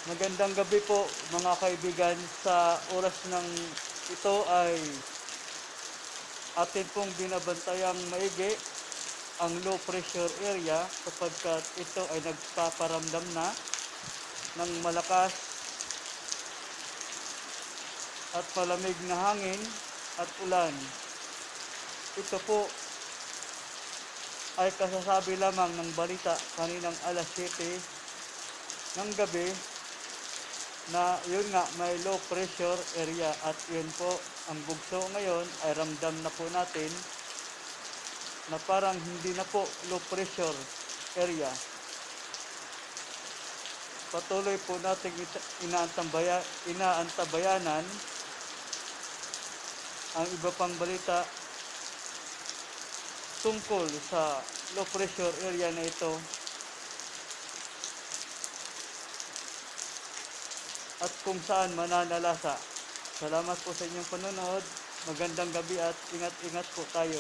Magandang gabi po mga kaibigan. Sa oras ng ito ay atin pong binabantayang maigi ang low pressure area sapagkat ito ay nagpaparamdam na ng malakas at malamig na hangin at ulan. Ito po ay kasasabi lamang ng balita kaninang alas 7 ng gabi na yun nga may low pressure area at yun po ang bugso ngayon ay ramdam na po natin na parang hindi na po low pressure area. Patuloy po natin inaantabayanan ang iba pang balita tungkol sa low pressure area na ito at kung saan mananalasa. Salamat po sa inyong panonood. Magandang gabi at ingat-ingat po tayo.